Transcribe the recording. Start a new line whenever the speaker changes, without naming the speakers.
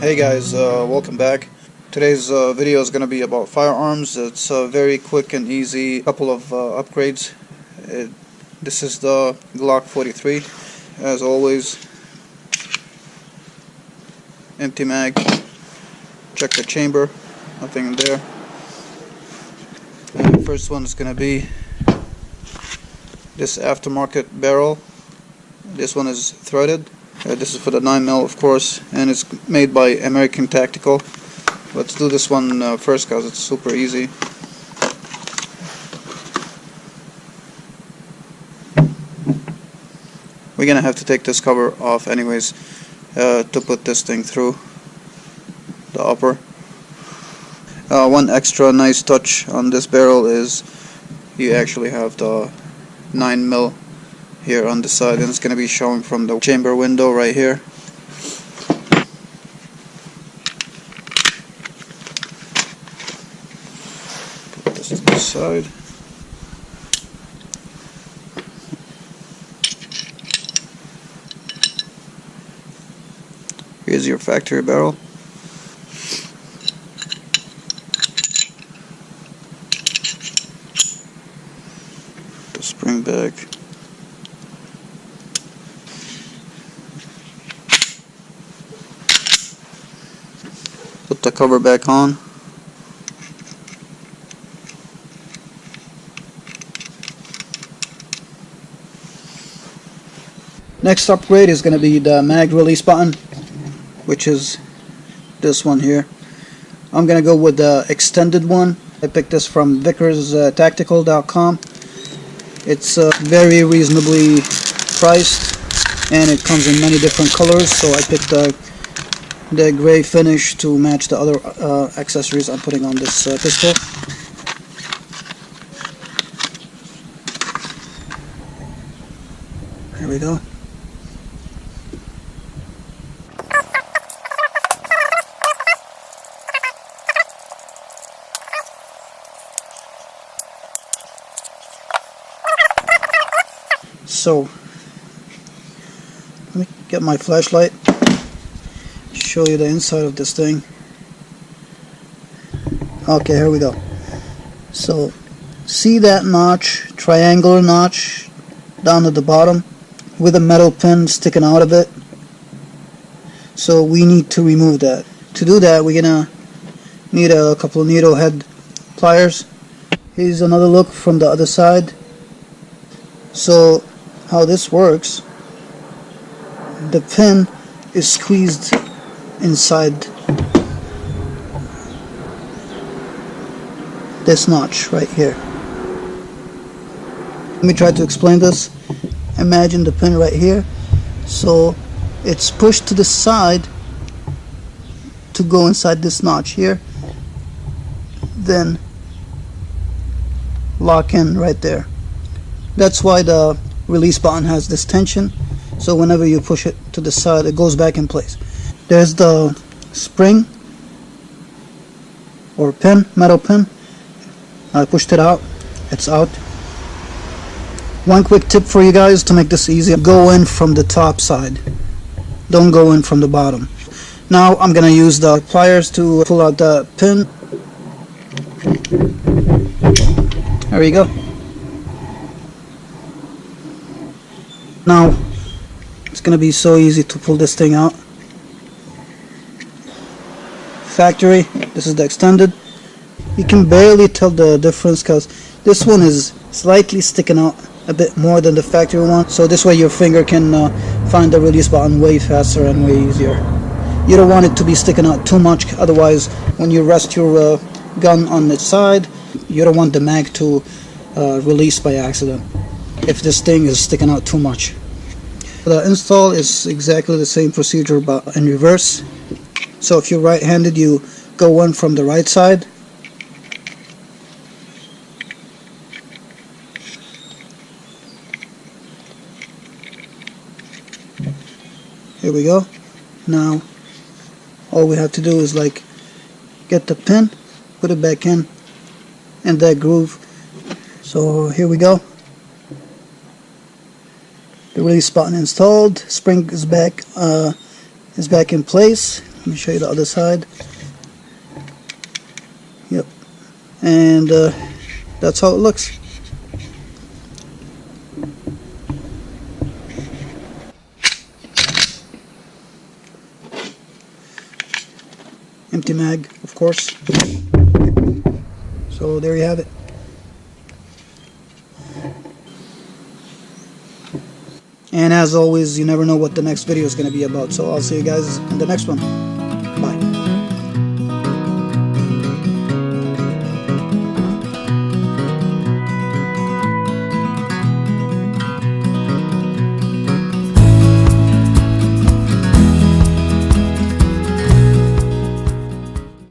Hey guys, welcome back. Today's video is going to be about firearms. It's very quick and easy. Couple of upgrades. This is the Glock 43. As always, empty mag. Check the chamber. Nothing in there. And the first one is going to be this aftermarket barrel. This one is threaded. This is for the 9mm, of course, and it's made by American Tactical. Let's do this one first because it's super easy. We're gonna have to take this cover off anyways to put this thing through the upper. One extra nice touch on this barrel is you actually have the 9mm here on the side, and it's going to be showing from the chamber window right here. Put this to the side. Here's your factory barrel. The spring back. Put the cover back on. Next upgrade is going to be the mag release button, which is this one here. I'm going to go with the extended one. I picked this from vickerstactical.com. It's very reasonably priced, and it comes in many different colors, so I picked the gray finish to match the other accessories I'm putting on this pistol. There we go. So let me get my flashlight. Show you the inside of this thing. Okay, here we go. So see that notch, triangular notch down at the bottom with a metal pin sticking out of it? So we need to remove that. To do that, we're gonna need a couple of needle head pliers. Here's another look from the other side. So how this works, the pin is squeezed inside this notch right here. Let me try to explain this. Imagine the pin right here, so it's pushed to the side to go inside this notch here, then lock in right there. That's why the release button has this tension, so whenever you push it to the side, it goes back in place. There's the spring or pin, metal pin. I pushed it out, it's out. One quick tip for you guys to make this easy: go in from the top side, don't go in from the bottom. Now I'm gonna use the pliers to pull out the pin. There you go. Now it's gonna be so easy to pull this thing out. Factory, this is the extended. You can barely tell the difference because this one is slightly sticking out a bit more than the factory one, so this way your finger can find the release button way faster and way easier. You don't want it to be sticking out too much, otherwise when you rest your gun on its side, you don't want the mag to release by accident if this thing is sticking out too much. The install is exactly the same procedure but in reverse. So if you're right-handed, you go in from the right side. Here we go. Now all we have to do is like get the pin, put it back in that groove. So here we go. The release button installed. Spring is back in place. Let me show you the other side. Yep. And that's how it looks. Empty mag, of course. So there you have it. And as always, you never know what the next video is going to be about. So I'll see you guys in the next one.